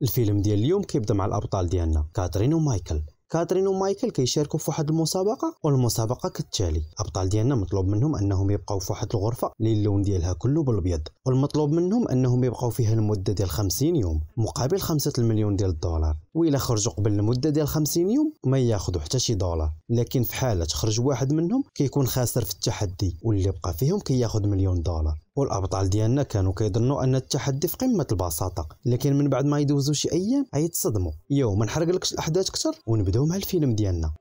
الفيلم ديال اليوم كيبدا مع الابطال ديالنا كاترين ومايكل. كاترين ومايكل كيشاركوا في واحد المسابقه، والمسابقه كالتالي: الابطال ديالنا مطلوب منهم انهم يبقاو في واحد الغرفه اللي اللون ديالها كله بالابيض، والمطلوب منهم انهم يبقاو فيها المده ديال 50 يوم مقابل 5 المليون ديال الدولار، والا خرجوا قبل المده ديال 50 يوم ما ياخذوا حتى شي دولار، لكن في حاله خرج واحد منهم كيكون خاسر في التحدي، واللي بقى فيهم كياخذ مليون دولار. والابطال ديالنا كانوا كيظنوا ان التحدي في قمه البساطه، لكن من بعد ما يدوزوا شي ايام غيتصدموا. ما نحرقلكش الاحداث اكثر ونبداو مع الفيلم ديالنا.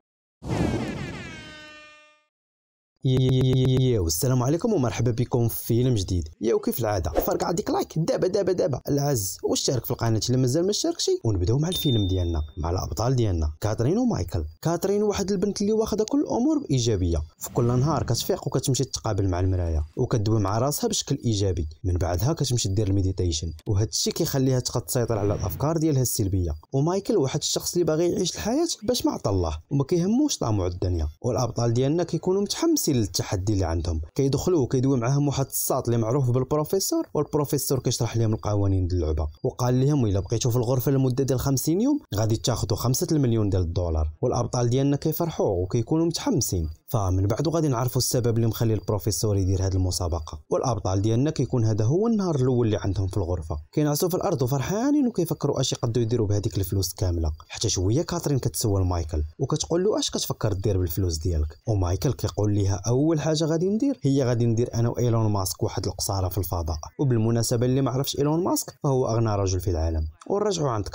السلام عليكم ومرحبا بكم في فيلم جديد. كيف العاده فرقع ديك لايك دابا العز، واشترك في القناه الا مازال ما اشتركتي، ونبداو مع الفيلم ديالنا مع الابطال ديالنا كاترين ومايكل. كاترين واحد البنت اللي واخده كل الامور بايجابيه، في كل نهار كتفيق وكتمشي تقابل مع المرايه وكتدوي مع راسها بشكل ايجابي، من بعدها كتمشي دير الميديتيشن، وهذا الشيء كيخليها تسيطر على الافكار ديالها السلبيه. ومايكل واحد الشخص اللي باغي يعيش الحياه باش ما عطى الله وما كيهموش طموع الدنيا. والابطال ديالنا كيكونوا متحمسين للتحدي اللي عندهم، كيدخلوا وكيدوي معاهم واحد الساط اللي معروف بالبروفيسور، والبروفيسور كيشرح لهم القوانين ديال اللعبه، وقال لهم الا بقيتوا في الغرفه لمده ديال 50 يوم غادي تاخذوا 5 المليون ديال الدولار. والابطال ديالنا كيفرحوا وكيكونوا متحمسين، فمن بعد غادي نعرفوا السبب اللي مخلي البروفيسور يدير هذه المسابقه. والابطال ديالنا كيكون هذا هو النهار الاول اللي عندهم في الغرفه، كينعسوا في الارض وفرحانين وكيفكروا اش يقدروا يديروا بهذيك الفلوس كامله. حتى شويه كاترين كتسول مايكل وكتقول له اش كتفكر دير بالفلوس ديالك، ومايكل كيقول لها اول حاجه غادي ندير انا وايلون ماسك واحد القصاره في الفضاء. وبالمناسبه اللي ما عرفش ايلون ماسك فهو اغنى رجل في العالم. ونرجعوا عند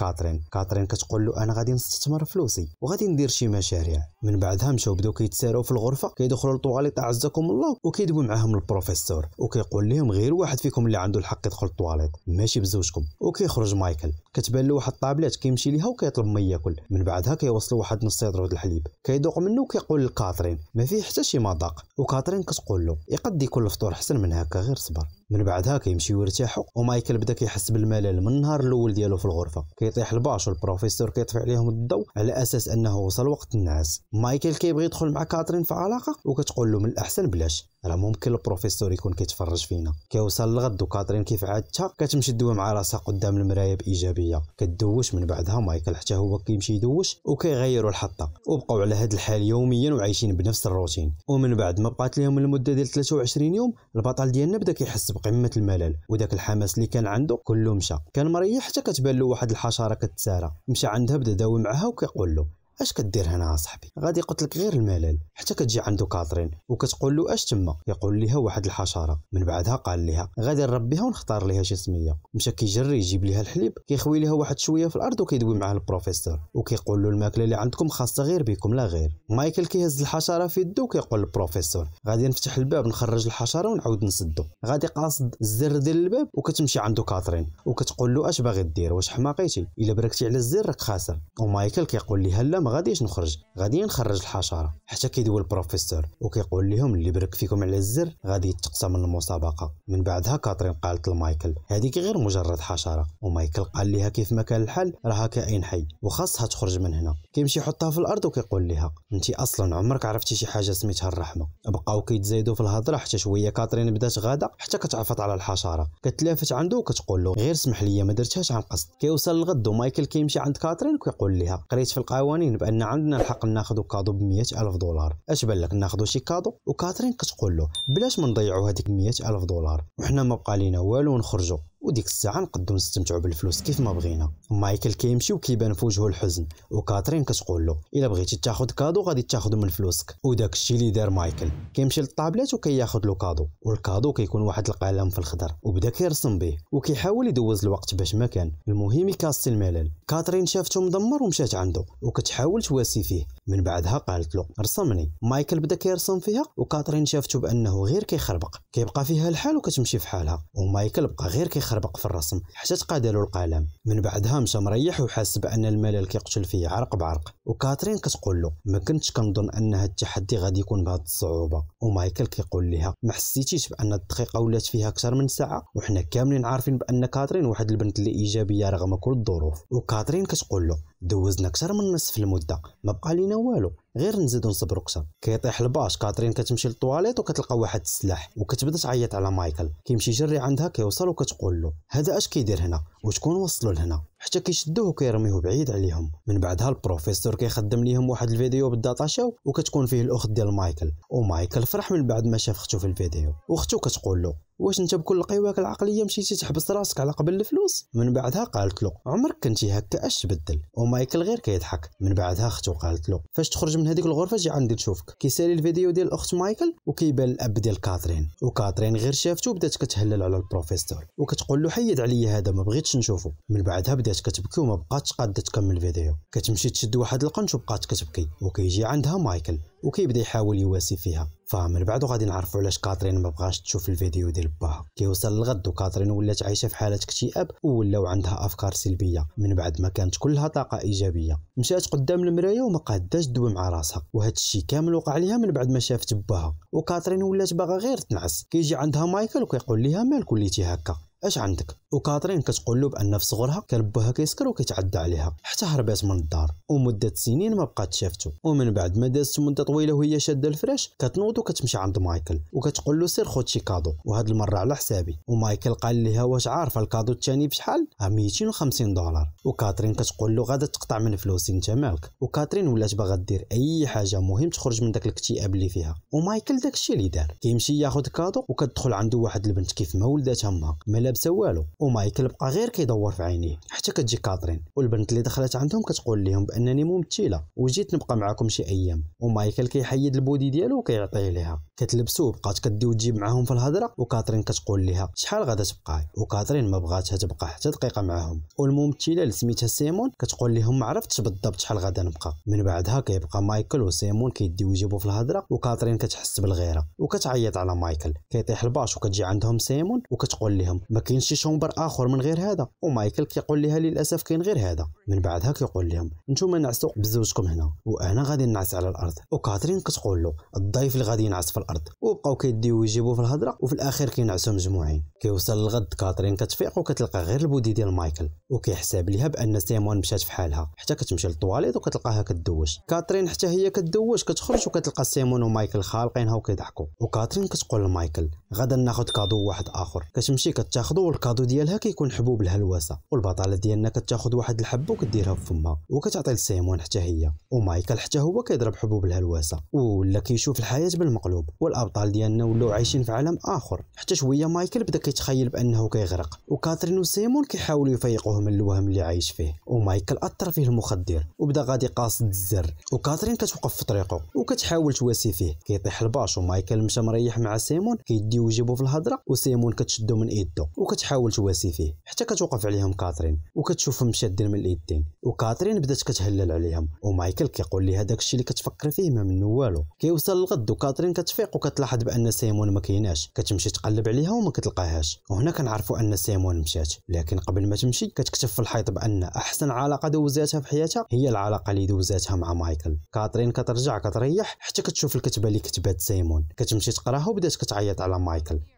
كاترين كتقول له انا غادي نستثمر فلوسي وغادي ندير شي مشاريع. من بعدها مشاو بداو كيتساراو في الغرفه، كيدخلوا للطواليت اعزكم الله، وكيدوي معاهم البروفيسور وكيقول لهم غير واحد فيكم اللي عنده الحق يدخل الطواليت ماشي بزوجكم. وكيخرج مايكل كتبان له واحد الطابلات كيمشي ليها وكيطلب ما ياكل. من بعدها كيوصلوا واحد نص لتر د الحليب، كيذوق منه وكيقول لكاترين ما فيه حتى شي مذاق. وكاترين كتقول له يقد يكون الفطور احسن من هكا غير صبر. من بعدها كيمشيو يرتاحوا، ومايكل بدا كيحس بالملل من النهار الاول ديالو في الغرفه، كيطيح الباش والبروفيسور كيطفي عليهم الضوء على اساس انه وصل وقت النعاس. مايكل كيبغي يدخل مع كاترين في علاقه وكتقول له من الاحسن بلاش، راه ممكن البروفيسور يكون كيتفرج فينا. كيوصل الغد وكاترين كيف عادتها كتمشي تدوي مع راسها قدام المرايه بايجابيه، كتدوش. من بعدها مايكل حتى هو كيمشي يدوش وكيغيروا الحطه، وبقاو على هذا الحال يوميا وعايشين بنفس الروتين. ومن بعد ما بقات لهم المده ديال 23 يوم البطل ديالنا بدا كيحس بقمه الملل، وداك الحماس اللي كان عنده كله مشى. كان مريح حتى كتبان له واحد الحشره كتسارى، مشى عندها بدا داوي معها وكيقول له اش كدير هنا صاحبي، غادي قلت لك غير الملل. حتى كتجي عنده كاترين وكتقول له اش تما، يقول لها واحد الحشره. من بعدها قال لها غادي نربيها ونختار لها شي سميه. مشى كيجري يجيب لها الحليب، كيخوي لها واحد شويه في الارض وكيدوي معاه البروفيسور وكيقول له الماكله اللي عندكم خاصه غير بكم لا غير. مايكل كيهز الحشره في يده وكيقول للبروفيسور غادي نفتح الباب نخرج الحشره ونعاود نسدو. غادي قاصد الزر ديال الباب وكتمشي عنده كاترين وكتقول له اش باغي دير، واش حماقيتي الا بركتي على الزر راك خاسر. ومايكل كيقول لها لا ما غاديش نخرج، غادي نخرج الحشره. حتى كيدوي البروفيسور وكيقول لهم اللي برك فيكم على الزر غادي يتقسم من المسابقه. من بعدها كاترين قالت لمايكل هذيك غير مجرد حشره، ومايكل قال لها كيف ما كان الحال راها كائن حي وخاصها تخرج من هنا. كيمشي يحطها في الارض وكيقول لها انت اصلا عمرك عرفتي شي حاجه سميتها الرحمه. بقاو كيتزايدوا في الهضره حتى شويه كاترين بدات غاده حتى كتعفط على الحشره، كتلافت عنده وكتقول له غير سمح لي ما درتهاش عن قصد. كيوصل الغد ومايكل كيمشي عند كاترين وكيقول لها قريت في القوانين بان عندنا الحق ناخذ كادو ب100,000 دولار، اش بان لك ناخذ شي كادو؟ وكاترين كتقول له بلاش ما نضيعوا هذيك 100,000 دولار وحنا ما بقى لينا والو ونخرجوا، وديك الساعه نقدروا نستمتعوا بالفلوس كيف ما بغينا. مايكل كيمشي وكيبان في وجهه الحزن، وكاترين كتقول له الا بغيتي تاخذ كادو غادي تاخذه من فلوسك. وداك الشيء اللي دار مايكل، كيمشي للطابلات وكياخذ له كادو، والكادو كيكون واحد القلم في الخضر وبدا كيرسم به وكيحاول يدوز الوقت باش ما كان المهم يكاسي الملل. كاترين شافته مدمر ومشات عنده وكتحاول تواسي فيه. من بعدها قالت له رسمني. مايكل بدا كيرسم فيها وكاترين شافته بانه غير كيخربق، كيبقى فيها الحال وكتمشي في حالها، ومايكل بقى غير كيخربق في الرسم حتى تقاد له القلم. من بعدها مشى مريح وحاس بان الملل كيقتل فيه عرق بعرق. وكاترين كتقول له ما كنتش كنظن ان هذا التحدي غادي يكون بهذه الصعوبه. ومايكل كيقول لها ما حسيتيش بان الدقيقه ولات فيها اكثر من ساعه، وحنا كاملين عارفين بان كاترين واحد البنت اللي ايجابيه رغم كل الظروف. وكاترين كتقول له دوزنا اكثر من نصف المده ما بقى لينا والو، غير نزيدو نصبروا اكثر. كيطيح الباش، كاترين كتمشي للطواليت وكتلقى واحد السلاح وكتبدا تعيط على مايكل. كيمشي يجري عندها، كيوصل وكتقول له هذا اش كيدير هنا وشكون وصلوا لهنا. حتى كيشدوه وكيرميوه بعيد عليهم. من بعدها البروفيسور كيخدم ليهم واحد الفيديو بالداتا شو وكتكون فيه الاخت ديال مايكل، ومايكل فرح من بعد ما شاف اختو في الفيديو، واختو كتقول له واش انت بكل قواك العقليه مشيتي تحبس راسك على قبل الفلوس؟ من بعدها قالت له عمرك كنتي هكا اش تبدل؟ ومايكل غير كيضحك. من بعدها اختو قالت له فاش تخرج من هذيك الغرفه جي عندي نشوفك. كيسالي الفيديو ديال الاخت مايكل وكيبان الاب ديال كاترين، وكاترين غير شافته بدات كتهلل على البروفيسور وكتقول له حيد عليا هذا ما بغيتش نشوفه. من بعدها بدات كتبكي وما بقاتش قاده تكمل الفيديو، كتمشي تشد واحد القنش وبقات كتبكي، وكيجي عندها مايكل وكيبدا يحاول يواسي فيها. فمن بعد غادي نعرفوا علاش كاترين ما بغاش تشوف الفيديو ديال باها. كيوصل الغد وكاترين ولات عايشه في حاله اكتئاب ولاو عندها افكار سلبيه من بعد ما كانت كلها طاقه ايجابيه. مشات قدام المرايه وما قاداش تدوي مع راسها، وهذا الشيء كامل وقع ليها من بعد ما شافت باها. وكاترين ولات باغا غير تنعس. كيجي عندها مايكل وكيقول لها مالك وليتي هكا اش عندك؟ وكاترين كتقول له بان في صغرها كان باها كيسكر وكيتعدى عليها حتى هربات من الدار، ومده سنين ما بقات شافته. ومن بعد ما دازت مده طويله وهي شاده الفراش كتنوض وكتمشي عند مايكل وكتقول له سير خذ شي كادو وهاد المره على حسابي. ومايكل قال لها واش عارفه الكادو الثاني بشحال؟ 250 دولار. وكاترين كتقول له غادا تقطع من فلوسي انت مالك. وكاترين ولات باغا دير اي حاجه مهم تخرج من داك الاكتئاب اللي فيها. ومايكل داكشي اللي دار، كيمشي ياخذ كادو وكتدخل عنده واحد البنت كيف ما ولدات امها ما لابسه والو. ومايكل بقى غير كيدور في عينيه حتى كتجي كاترين، والبنت اللي دخلت عندهم كتقول لهم بانني ممثله وجيت نبقى معكم شي ايام. ومايكل كيحيد البودي ديالو وكيعطيه ليها، كتلبسو وبقات كدي وتجيب معاهم في الهضره. وكاترين كتقول لها شحال غادا تبقاي؟ وكاترين ما بغاتها تبقى حتى دقيقه معاهم. والممثله اللي سميتها سيمون كتقول لهم ما عرفتش بالضبط شحال غادا نبقى. من بعدها كيبقى مايكل وسيمون كيديو يجيبوا في الهضره، وكاترين كتحس بالغيره وكتعيط على مايكل. كيطيح الباش وكتجي عندهم سيمون وكتقول لهم ما كاينش شي شومبر اخر من غير هذا. ومايكل كيقول لها للاسف كاين غير هذا. من بعدها كيقول لهم نتوما نعسوا بزوجكم هنا وانا غادي نعس على الارض. وكاترين كتقول له الضيف اللي غادي ينعس في الارض. وبقاو كيديو يجيبوا في الهضره وفي الاخير كينعسوا مجموعين. كيوصل الغد كاترين كتفيق وكتلقى غير البودي ديال مايكل، وكيحسب ليها بان سيمون مشات في حالها حتى كتمشي للطواليت وكتلقاها كدوش. كاترين حتى هي كدوش كتخرج وكتلقى سيمون ومايكل خالقينها وكيضحكوا. وكاترين كتقول لمايكل غادا ناخذ كادو واحد اخر. كتمشي كتاخذو والكادو ديالها كيكون حبوب الهلوسه. والبطاله ديالنا كتاخذ واحد الحبه وكديرها في فمها وكتعطي لسيمون حتى هي. ومايكل حتى هو كيضرب حبوب الهلوسه ولا كيشوف الحياه بالمقلوب. والابطال ديالنا ولاو عايشين في عالم اخر. حتى شويه مايكل بدا كيتخيل بانه كيغرق، وكاترين وسيمون كيحاولوا يفيقوه من الوهم اللي عايش فيه. ومايكل اثر فيه المخدر وبدا غادي قاصد الزر. وكاترين كتوقف في طريقه وكتحاول تواسي فيه. كيطيح الباش ومايكل مشى مريح مع سيمون كيديو يجيبوا في الهضره، وسيمون كتشدو من ايدو وكتحاول تواسي فيه حتى كتوقف عليهم كاترين وكتشوفهم شادين من الايدين. وكاترين بدات كتهلل عليهم، ومايكل كيقول لها داكشي اللي كتفكر فيه ما منه والو. كيوصل الغد وكاترين كتفيق وكتلاحظ بان سيمون ما كايناش. كتمشي تقلب عليها وما كتلقاهاش. وهنا كنعرفوا ان سيمون مشات، لكن قبل ما تمشي كتكتب في الحيط بان احسن علاقه دوزاتها في حياتها هي العلاقه اللي دوزاتها مع مايكل. كاترين كترجع كتريح حتى كتشوف الكتبه اللي كتبات سيمون. كتمشي تقراها وبدات كتعيط على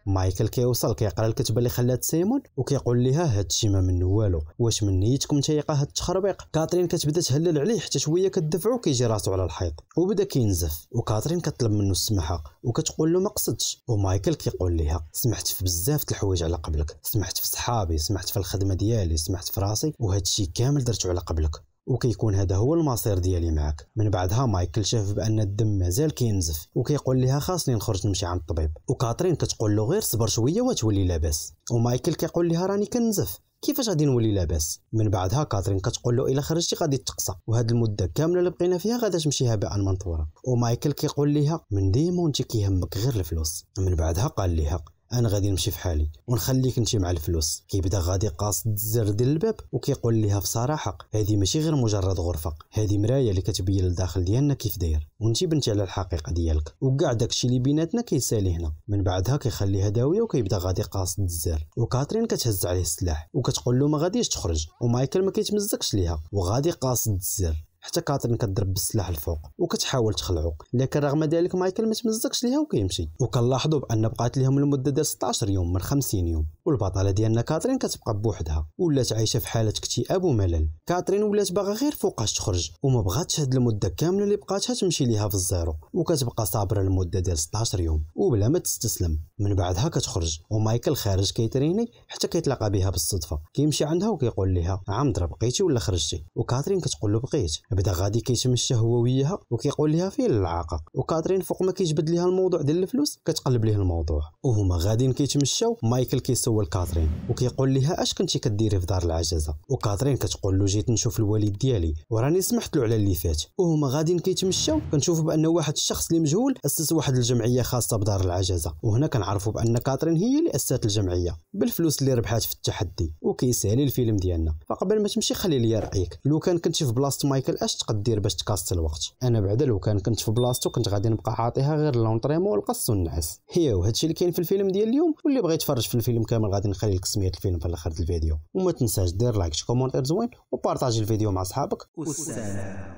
مايكل كيوصل كيقرا الكتبه اللي خلات سيمون وكيقول لها هادشي ما منه والو، واش من نيتكم تيقى هاد التخربيق؟ كاترين كتبدا تهلل عليه حتى شويه كتدفعو كيجي راسو على الحيط وبدا كينزف. وكاترين كطلب منه السماحه وكتقول له ما قصدتش. ومايكل كيقول لها سمحت في بزاف د الحوايج على قبلك، سمحت في صحابي، سمحت في الخدمه ديالي، سمحت في راسي، وهادشي كامل درتو على قبلك وكيكون هذا هو المصير ديالي معك. من بعدها مايكل شاف بان الدم مازال كينزف وكيقول لها خاصني نخرج نمشي عند الطبيب. وكاترين كتقول له غير صبر شويه وتولي لاباس. ومايكل كيقول لها راني كنزف كيفاش غادي نولي لاباس. من بعدها كاترين كتقول له الا خرجتي غادي تقصى وهاد المده كامله اللي بقينا فيها غادا تمشي هباء منثورا. ومايكل كيقول لها من ديما وانت كيهمك غير الفلوس. من بعدها قال لها انا غادي نمشي في حالي ونخليك انت مع الفلوس. كيبدا غادي قاصد الزر ديال الباب وكيقول لها بصراحه هذه ماشي غير مجرد غرفه، هذه مرايه اللي كتبين الداخل ديالنا كيف داير وانت بنتي على الحقيقه ديالك، وكاع داكشي اللي بيناتنا كيسالي هنا. من بعدها كيخليها داويه وكيبدا غادي قاصد الزر. وكاترين كتهز عليه السلاح وكتقول له ما غاديش تخرج. ومايكل ما كيتمزكش ليها وغادي قاصد الزر حتى كاترين كتضرب بالسلاح الفوق وكتحاول تخلعو، لكن رغم ذلك مايكل ما تمزقش ليها وكيمشي. وكنلاحظوا بان بقات لهم المده ديال 16 يوم من 50 يوم. والبطله ديالنا كاترين كتبقى بوحدها ولات عايشه في حاله اكتئاب وملل. كاترين ولات باغا غير فوقاش تخرج وما بغاتش هاد المده كامله اللي بقاتها تمشي ليها في الزيرو، وكتبقى صابره المده ديال 16 يوم وبلا ما تستسلم. من بعدها كتخرج ومايكل خارج كيتريني حتى كيتلاقى بها بالصدفه، كيمشي عندها وكيقول لها عمدرا بقيتي ولا خرجتي؟ وكاترين كتقول له بقيت. بدا غادي كيتمشى هو وياها وكيقول لها فين العاقه، وكاترين فوق ما كيجبد ليها الموضوع ديال الفلوس كتقلب ليه الموضوع. وهما غاديين كيتمشاو مايكل كيسول كاترين وكيقول لها اش كنتي كديري في دار العجزه؟ وكاترين كتقول له جيت نشوف الوالد ديالي وراني سمحت له على اللي فات. وهما غاديين كيتمشاو كنشوفوا بان واحد الشخص اللي مجهول اسس واحد الجمعيه خاصه بدار العجزه، وهنا كنعرفوا بان كاترين هي اللي اسست الجمعيه بالفلوس اللي ربحات في التحدي. وكيسالي الفيلم ديالنا. فقبل ما تمشي خلي لي رايك، لو كنتي في بلاصه مايكل اش تقدر باش تكاست الوقت؟ انا بعدا لو كنت في بلاصتو كنت غادي نبقى عاطيها غير لونطريمون والقص والنعاس. وهادشي اللي كاين في الفيلم ديال اليوم، واللي بغى يتفرج في الفيلم كامل غادي نخلي لك سميه الفيلم في الاخر ديال الفيديو. وما تنساش دير لايك كومونتير زوين وبارطاجي الفيديو مع صحابك. والسلام.